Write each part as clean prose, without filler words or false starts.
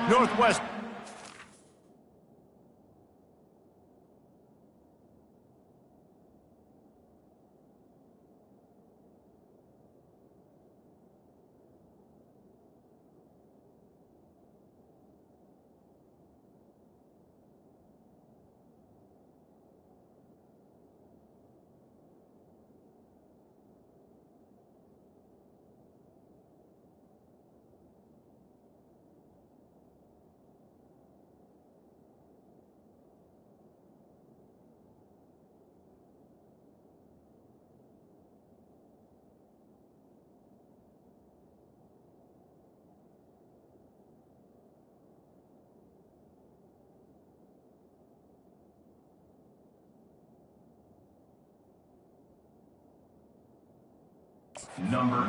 Northwest.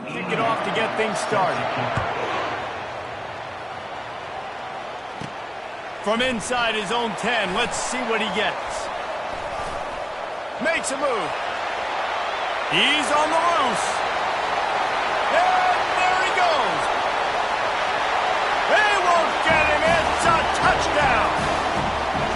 Kick it off to get things started. From inside his own 10, let's see what he gets. Makes a move. He's on the loose. And there he goes. They won't get him. It's a touchdown.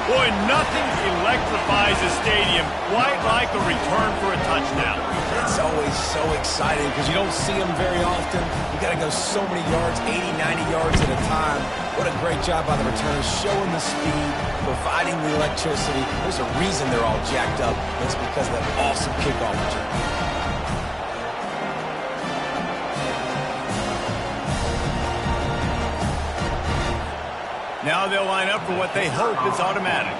Boy, nothing electrifies a stadium quite like a return for a touchdown. It's always so exciting because you don't see them very often. You got to go so many yards, 80, 90 yards at a time. What a great job by the returners, showing the speed, providing the electricity. There's a reason they're all jacked up. It's because of that awesome kickoff return. Now they'll line up for what they hope is automatic.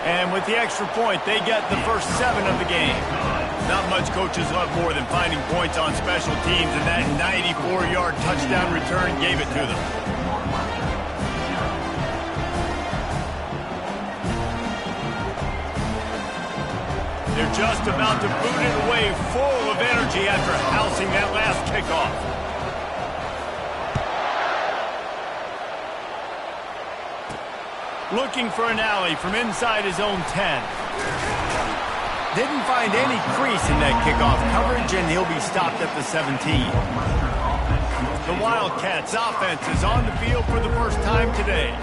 And with the extra point, they get the first 7 of the game. Not much coaches love more than finding points on special teams, and that 94-yard touchdown return gave it to them. They're just about to boot it away, full of energy after housing that last kickoff. Looking for an alley from inside his own 10. Didn't find any crease in that kickoff coverage, and he'll be stopped at the 17. The Wildcats offense is on the field for the first time today.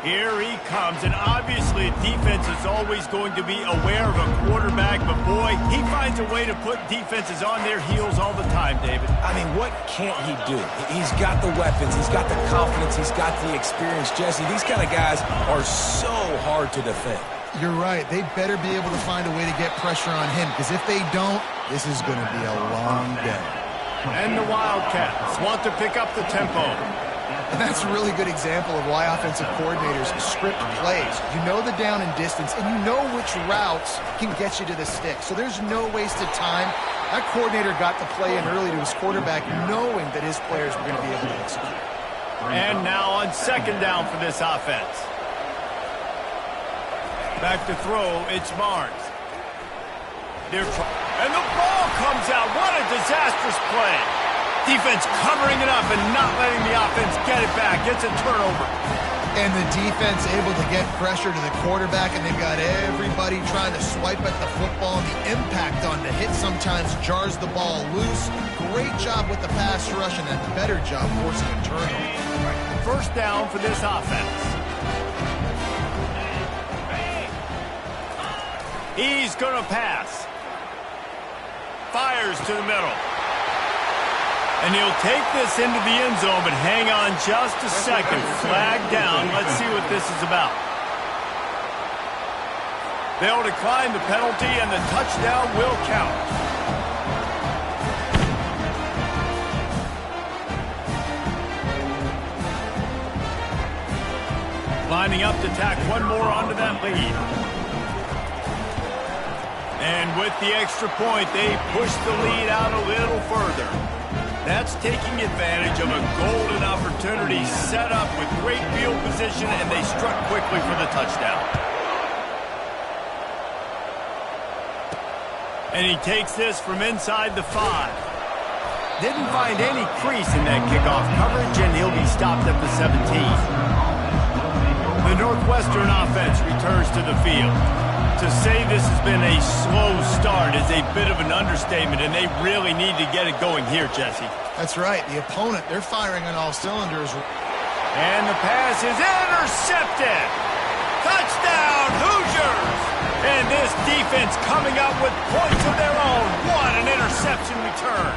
Here he comes, and obviously defense is always going to be aware of a quarterback, but boy, he finds a way to put defenses on their heels all the time, David. I mean, what can't he do? He's got the weapons, he's got the confidence, he's got the experience. Jesse, these kind of guys are so hard to defend. You're right. They better be able to find a way to get pressure on him, because if they don't, this is going to be a long day. And the Wildcats want to pick up the tempo. And that's a really good example of why offensive coordinators script plays. You know the down and distance, and you know which routes can get you to the stick. So there's no wasted time. That coordinator got the play in early to his quarterback, knowing that his players were going to be able to execute. And now on second down for this offense. Back to throw, it's Barnes. And the ball comes out. What a disastrous play. Defense covering it up and not letting the offense get it back. It's a turnover. And the defense able to get pressure to the quarterback, and they've got everybody trying to swipe at the football, and the impact on the hit sometimes jars the ball loose. Great job with the pass rush, and a better job forcing a turnover. First down for this offense. He's going to pass. Fires to the middle. And he'll take this into the end zone, but hang on just a second. Flag down. Let's see what this is about. They'll decline the penalty, and the touchdown will count. Lining up to tack one more onto that lead. And with the extra point, they push the lead out a little further. That's taking advantage of a golden opportunity set up with great field position, and they struck quickly for the touchdown. And he takes this from inside the 5. Didn't find any crease in that kickoff coverage, and he'll be stopped at the 17. The Northwestern offense returns to the field. To say this has been a slow start is a bit of an understatement, and they really need to get it going here, Jesse. That's right. The opponent, they're firing on all cylinders. And the pass is intercepted. Touchdown, Hoosiers! And this defense coming up with points of their own. What an interception return.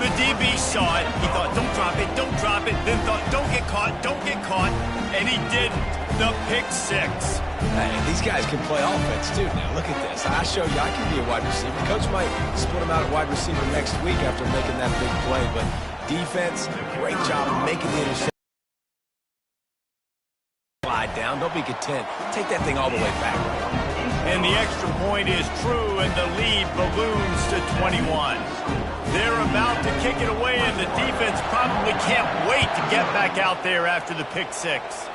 The DB saw it. He thought, don't drop it, don't drop it. Then thought, don't get caught, don't get caught. And he didn't. The pick six. Hey, these guys can play offense, too. Now, look at this. I show you I can be a wide receiver. Coach might split him out at wide receiver next week after making that big play. But defense, great job of making the interception. Slide down. Don't be content. Take that thing all the way back. And the extra point is true, and the lead balloons to 21. They're about to kick it away, and the defense probably can't wait to get back out there after the pick six.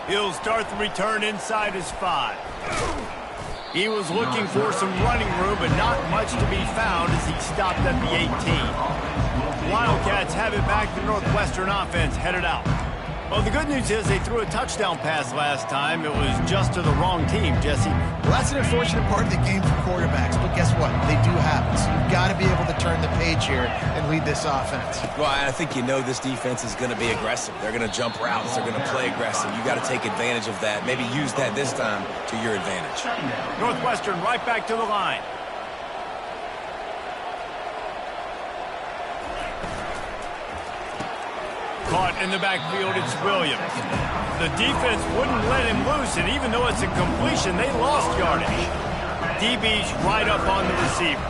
He'll start the return inside his 5. He was looking for some running room, but not much to be found as he stopped at the 18. Wildcats have it back. The Northwestern offense headed out. Well, the good news is they threw a touchdown pass last time. It was just to the wrong team, Jesse. Well, that's an unfortunate part of the game for quarterbacks, but guess what? They do happen. So you've got to be able to turn the page here and lead this offense. Well, I think you know this defense is going to be aggressive. They're going to jump routes. They're going to play aggressive. You got to take advantage of that. Maybe use that this time to your advantage. Northwestern right back to the line. Caught in the backfield, it's Williams. The defense wouldn't let him loose, and even though it's a completion, they lost yardage. DB's right up on the receivers.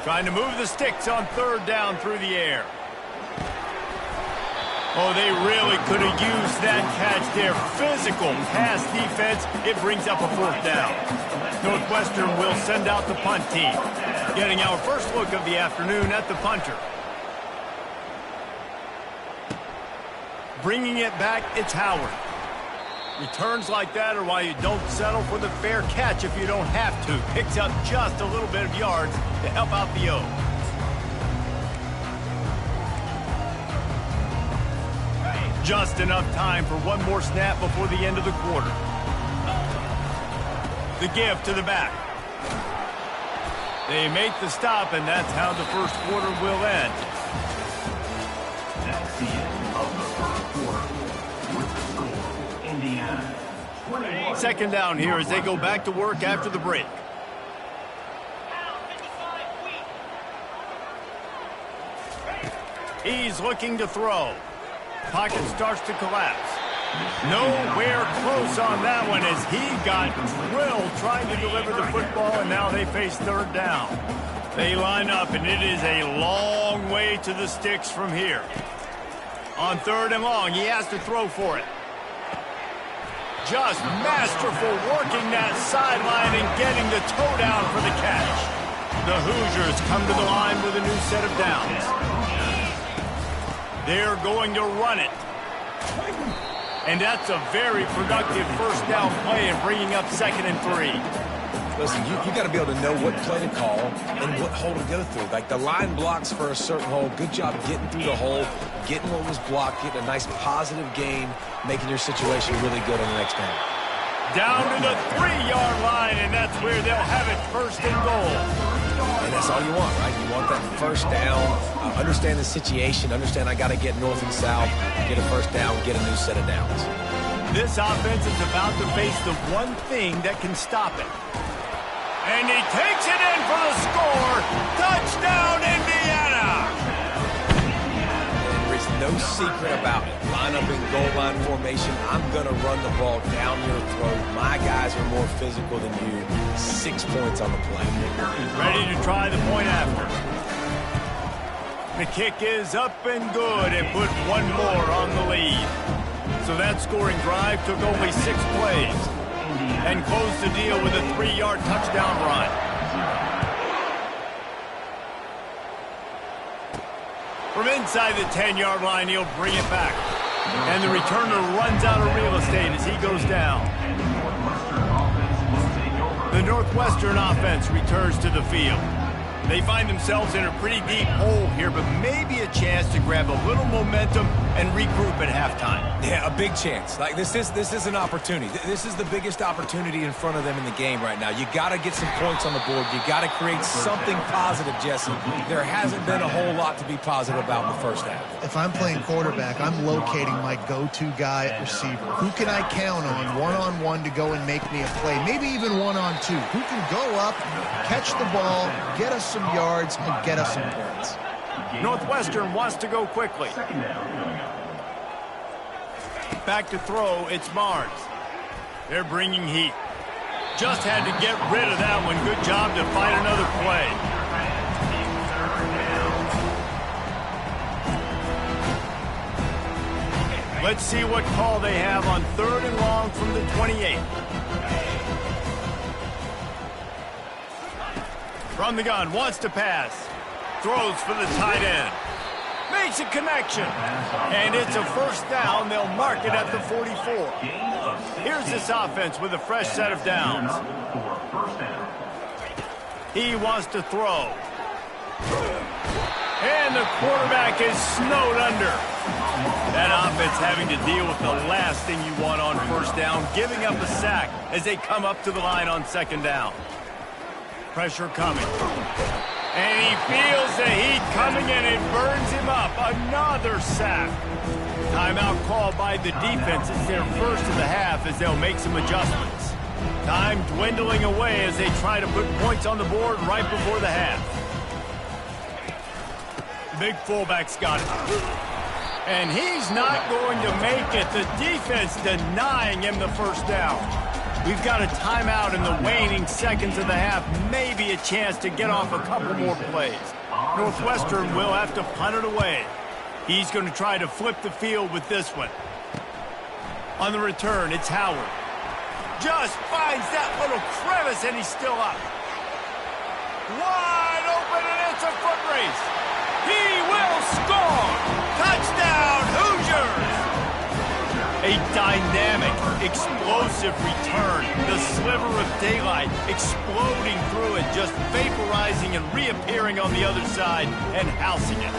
Trying to move the sticks on third down through the air. Oh, they really could have used that catch there. Physical pass defense. It brings up a fourth down. Northwestern will send out the punt team. Getting our first look of the afternoon at the punter. Bringing it back, it's Howard. Returns like that are why you don't settle for the fair catch if you don't have to. Picks up just a little bit of yards to help out the O. Just enough time for one more snap before the end of the quarter. The give to the back. They make the stop, and that's how the first quarter will end. That's the end of the first quarter. With the score, Indiana 21. Second down here as they go back to work after the break. He's looking to throw. Pocket starts to collapse. Nowhere close on that one as he got drilled trying to deliver the football, and now they face third down. They line up, and it is a long way to the sticks from here. On third and long, he has to throw for it. Just masterful working that sideline and getting the toe down for the catch. The Hoosiers come to the line with a new set of downs. They're going to run it. And that's a very productive first down play and bringing up 2nd and 3. Listen, you got to be able to know what play to call and what hole to go through. Like the line blocks for a certain hole. Good job getting through the hole, getting what was blocked, getting a nice positive gain, making your situation really good on the next down. Down to the 3-yard line, and that's where they'll have it 1st and goal. And that's all you want, right? You want that first down, understand the situation, understand I got to get north and south, get a first down, get a new set of downs. This offense is about to face the one thing that can stop it. And he takes it in for the score. Touchdown, Indiana! There is no secret about it. Line up in goal line formation. I'm going to run the ball down your throat. My guys are more physical than you. 6 points on the play. Ready to try the point after. The kick is up and good and put one more on the lead. So that scoring drive took only 6 plays and closed the deal with a 3-yard touchdown run. From inside the 10-yard line, he'll bring it back. And the returner runs out of real estate as he goes down. The Northwestern offense returns to the field. They find themselves in a pretty deep hole here, but maybe a chance to grab a little momentum and regroup at halftime. Yeah, a big chance. Like this is an opportunity. This is the biggest opportunity in front of them in the game right now. You got to get some points on the board. You got to create something positive, Jesse. There hasn't been a whole lot to be positive about in the first half. If I'm playing quarterback, I'm locating my go-to guy at receiver. Who can I count on one-on-one to go and make me a play? Maybe even one-on-two. Who can go up, catch the ball, get us some yards, and get us some points. Northwestern wants to go quickly. Back to throw, it's Barnes. They're bringing heat. Just had to get rid of that one. Good job to find another play. Let's see what call they have on 3rd and long from the 28. From the gun, wants to pass. Throws for the tight end. Makes a connection. And it's a first down. They'll mark it at the 44. Here's this offense with a fresh set of downs. He wants to throw. And the quarterback is snowed under. That offense having to deal with the last thing you want on first down, giving up a sack as they come up to the line on 2nd down. Pressure coming. And he feels the heat coming and it burns him up. Another sack. Timeout called by the defense. It's their first of the half as they'll make some adjustments. Time dwindling away as they try to put points on the board right before the half. Big fullback's got it. And he's not going to make it. The defense denying him the first down. We've got a timeout in the waning seconds of the half. Maybe a chance to get off a couple more plays. Northwestern will have to punt it away. He's going to try to flip the field with this one. On the return, it's Howard. Just finds that little crevice, and he's still up. Wide open, and it's a foot race. He will score! Touchdown, Hoosiers! A dynamic, explosive return. The sliver of daylight exploding through it, just vaporizing and reappearing on the other side and housing it.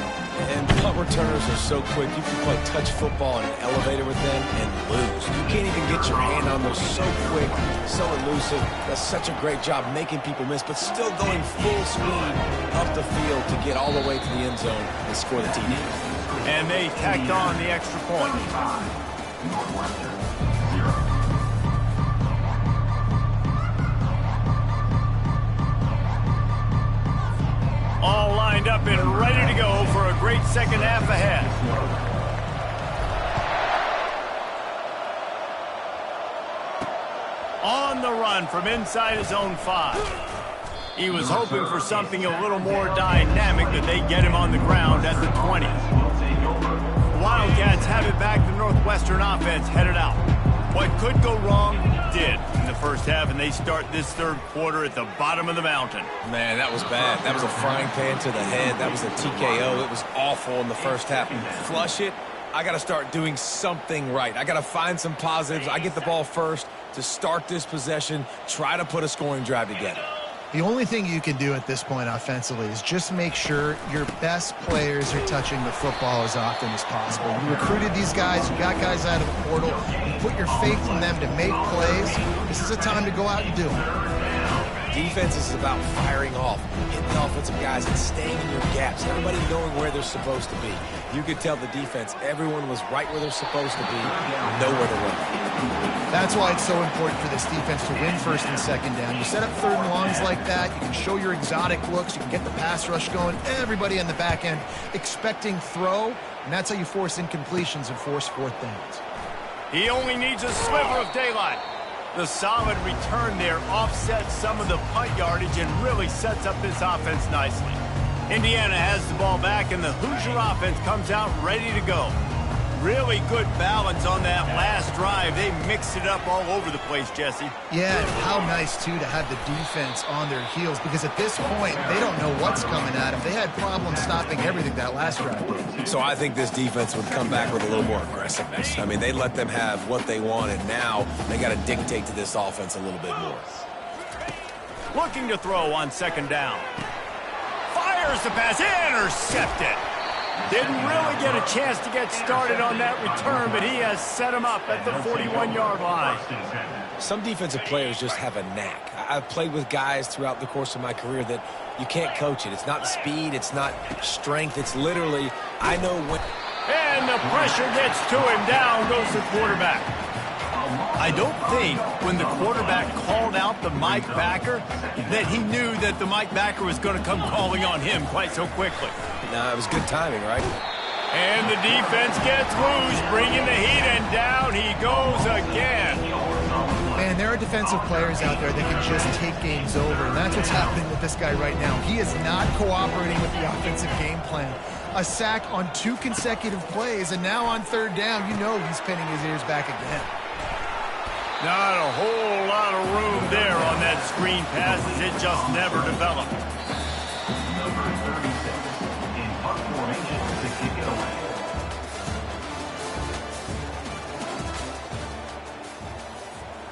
And punt returners are so quick. You can play touch football in an elevator with them and lose. You can't even get your hand on those. So quick, so elusive. Does such a great job making people miss, but still going full speed up the field to get all the way to the end zone and score the TD. And they tacked on the extra point. All lined up and ready to go for a great second half ahead. On the run from inside his own 5. He was hoping for something a little more dynamic, but they get him on the ground at the 20. Wildcats have it back. The Northwestern offense headed out. What could go wrong did in the first half, and they start this 3rd quarter at the bottom of the mountain. Man, that was bad. That was a frying pan to the head. That was a TKO. It was awful in the first half. Flush it. I got to start doing something right. I got to find some positives. I get the ball first to start this possession, try to put a scoring drive together. The only thing you can do at this point offensively is just make sure your best players are touching the football as often as possible. You recruited these guys, you got guys out of the portal, you put your faith in them to make plays. This is a time to go out and do it. Defense is about firing off, hitting the offensive guys, and staying in your gaps. Everybody knowing where they're supposed to be. You could tell the defense, everyone was right where they're supposed to be, nowhere to run. That's why it's so important for this defense to win 1st and 2nd down. You set up 3rd and longs like that, you can show your exotic looks, you can get the pass rush going, everybody on the back end expecting throw, and that's how you force incompletions and force 4th downs. He only needs a sliver of daylight. The solid return there offsets some of the punt yardage and really sets up this offense nicely. Indiana has the ball back, and the Hoosier offense comes out ready to go. Really good balance on that last drive. They mixed it up all over the place, Jesse. Yeah, and how nice, too, to have the defense on their heels, because at this point, they don't know what's coming at them. They had problems stopping everything that last drive did. So I think this defense would come back with a little more aggressiveness. I mean, they let them have what they want, and now they got to dictate to this offense a little bit more. Looking to throw on 2nd down. Fires the pass. Intercepted. Didn't really get a chance to get started on that return, but he has set him up at the 41-yard line. Some defensive players just have a knack. I've played with guys throughout the course of my career that you can't coach it. It's not speed. It's not strength. It's literally, I know when. And the pressure gets to him. Down goes the quarterback. I don't think when the quarterback called out the Mike backer that he knew that the Mike backer was going to come calling on him quite so quickly. No, it was good timing, right? And the defense gets loose, bringing the heat, and down he goes again. Man, there are defensive players out there that can just take games over, and that's what's happening with this guy right now. He is not cooperating with the offensive game plan. A sack on 2 consecutive plays, and now on 3rd down, you know he's pinning his ears back again. Not a whole lot of room there on that screen pass as it just never developed. Number 36 in punt formation to kick it away.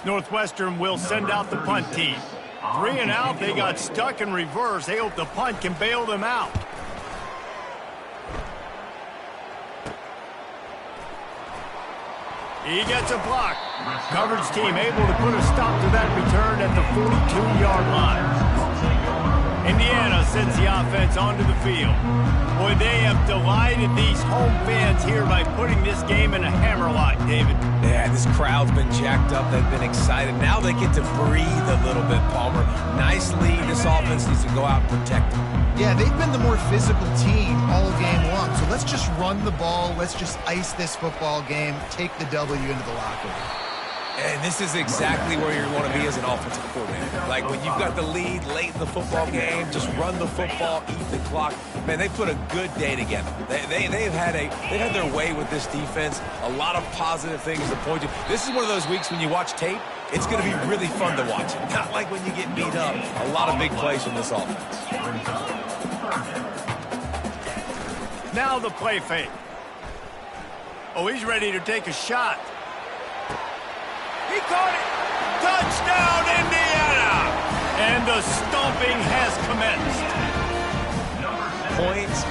Northwestern will send out the punt team. 3 and out, they got stuck in reverse. They hope the punt can bail them out. He gets a block. Coverage team able to put a stop to that return at the 42-yard line. Indiana sends the offense onto the field. Boy, they have delighted these home fans here by putting this game in a hammerlock, David. Yeah, this crowd's been jacked up. They've been excited. Now they get to breathe a little bit, Palmer. Nice lead. This offense needs to go out and protect them. Yeah, they've been the more physical team all game long. So let's just run the ball. Let's just ice this football game, take the W into the locker room. And this is exactly where you want to be as an offensive coordinator. Like when you've got the lead late in the football game, just run the football, eat the clock. Man, they put a good day together. They've had their way with this defense. A lot of positive things to point to. This is one of those weeks when you watch tape, it's going to be really fun to watch. Not like when you get beat up. A lot of big plays from this offense. Now the play fake. Oh, he's ready to take a shot. He caught it. Touchdown, Indiana! And the stomping has commenced. Points,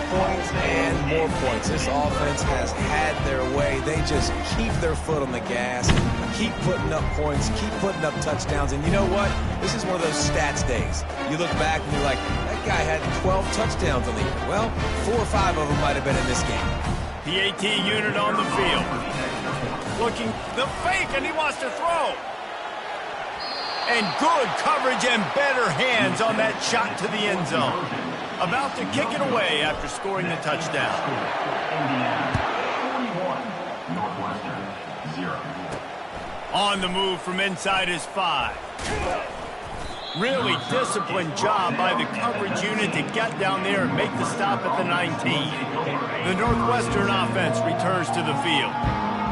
and more points. This offense has had their way. They just keep their foot on the gas, keep putting up points, keep putting up touchdowns. And you know what? This is one of those stats days. You look back and you're like, that guy had 12 touchdowns on the year. Well, 4 or 5 of them might have been in this game. The AT unit on the field. Looking the fake, and he wants to throw. And good coverage and better hands on that shot to the end zone. About to kick it away after scoring the touchdown. Indiana 41, Northwestern 0. On the move from inside his 5. Really disciplined job by the coverage unit to get down there and make the stop at the 19. The Northwestern offense returns to the field.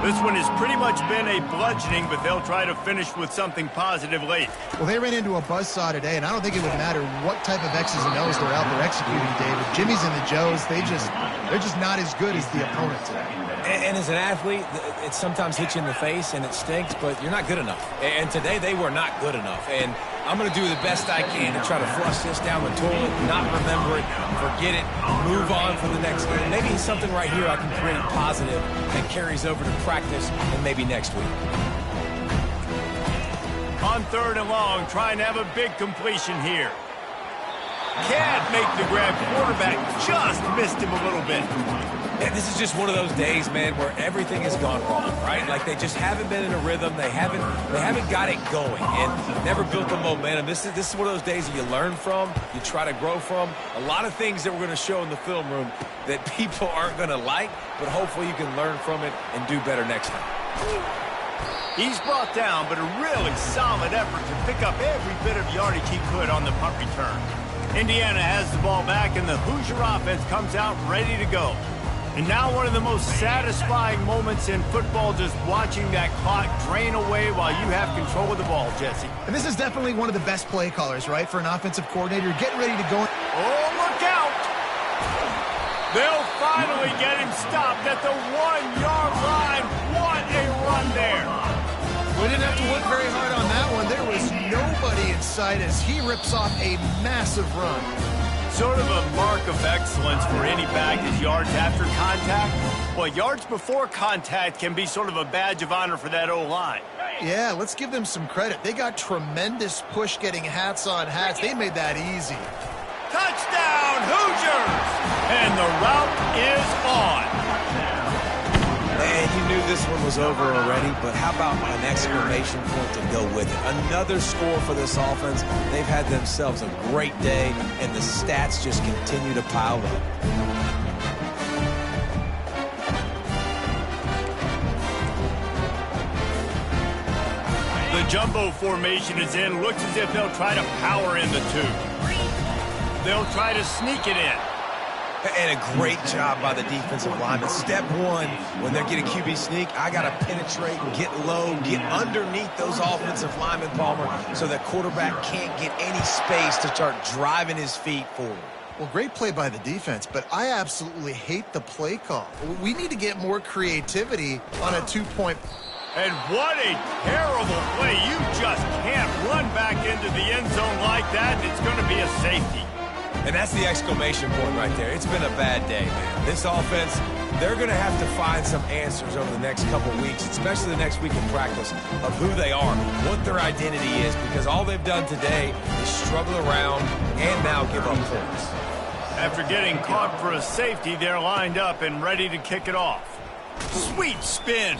This one has pretty much been a bludgeoning, but they'll try to finish with something positive late. Well, they ran into a buzzsaw today, and I don't think it would matter what type of X's and O's they're out there executing, David. Jimmy's and the Joes, they're just not as good as the opponent today. And as an athlete, it sometimes hits you in the face and it stinks, but you're not good enough. And today they were not good enough. And I'm going to do the best I can to try to flush this down the toilet, not remember it, forget it, move on for the next game. Maybe something right here I can create positive that carries over to practice and maybe next week. On 3rd and long, trying to have a big completion here. Can't make the grab. Quarterback just missed him a little bit. And this is just one of those days, man, where everything has gone wrong, right? Like they just haven't been in a rhythm. They haven't got it going and never built the momentum. This is one of those days that you learn from, you try to grow from. A lot of things that we're going to show in the film room that people aren't going to like, but hopefully you can learn from it and do better next time. He's brought down, but a really solid effort to pick up every bit of yardage he could on the punt return. Indiana has the ball back, and the Hoosier offense comes out ready to go. And now one of the most satisfying moments in football, just watching that clock drain away while you have control of the ball, Jesse. And this is definitely one of the best play callers, right, for an offensive coordinator. Getting ready to go. Oh, look out! They'll finally get him stopped at the 1-yard line. What a run there. We didn't have to work very hard on that one. There was nobody in sight as he rips off a massive run. Sort of a mark of excellence for any back is yards after contact. Well, yards before contact can be sort of a badge of honor for that O-line. Yeah, let's give them some credit. They got tremendous push getting hats on hats. They made that easy. Touchdown, Hoosiers! And the route is on. And you knew this one was over already, but how about an exclamation point to go with it? Another score for this offense. They've had themselves a great day, and the stats just continue to pile up. The jumbo formation is in. Looks as if they'll try to power in the two. They'll try to sneak it in. And a great job by the defensive lineman. Step one, when they're getting QB sneak, I got to penetrate, get low, get underneath those offensive linemen, Palmer, so that quarterback can't get any space to start driving his feet forward. Well, great play by the defense, but I absolutely hate the play call. We need to get more creativity on a two-point. And what a terrible play. You just can't run back into the end zone like that, and it's going to be a safety. And that's the exclamation point right there. It's been a bad day, man. This offense, they're going to have to find some answers over the next couple weeks, especially the next week in practice, of who they are, what their identity is, because all they've done today is struggle around and now give up points. After getting caught for a safety, they're lined up and ready to kick it off. Sweet spin.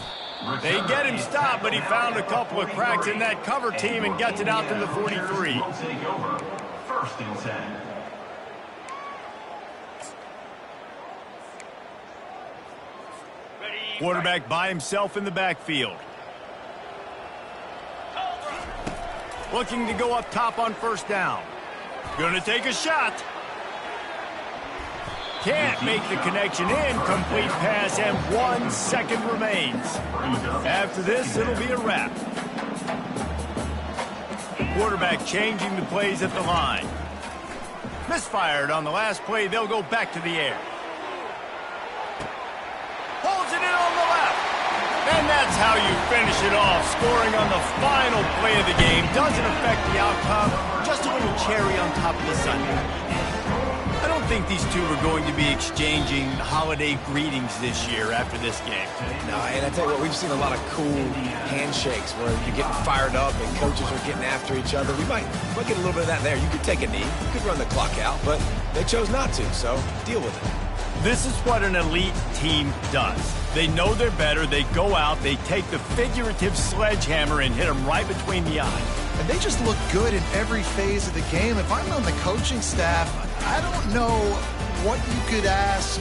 They get him stopped, but he found a couple of cracks in that cover team and gets it out to the 43. First and 10. Quarterback by himself in the backfield. Looking to go up top on first down. Gonna take a shot. Can't make the connection. Incomplete pass, and 1 second remains. After this, it'll be a wrap. Quarterback changing the plays at the line. Misfired on the last play. They'll go back to the air. Holds it in on the left. And that's how you finish it off. Scoring on the final play of the game doesn't affect the outcome. Just a little cherry on top of the sundae. I don't think these two are going to be exchanging holiday greetings this year after this game. No, and I tell you what, we've seen a lot of cool handshakes where you're getting fired up and coaches are getting after each other. We might get a little bit of that there. You could take a knee. You could run the clock out, but they chose not to, so deal with it. This is what an elite team does. They know they're better. They go out. They take the figurative sledgehammer and hit them right between the eyes. And they just look good in every phase of the game. If I'm on the coaching staff, I don't know what you could ask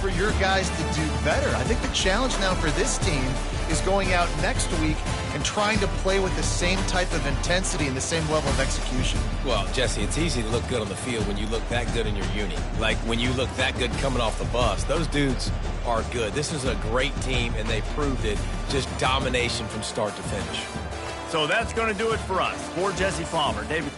for your guys to do better. I think the challenge now for this team is going out next week and trying to play with the same type of intensity and the same level of execution. Well, Jesse, it's easy to look good on the field when you look that good in your uni. Like when you look that good coming off the bus. Those dudes are good. This is a great team, and they proved it. Just domination from start to finish. So that's going to do it for us. For Jesse Palmer, David.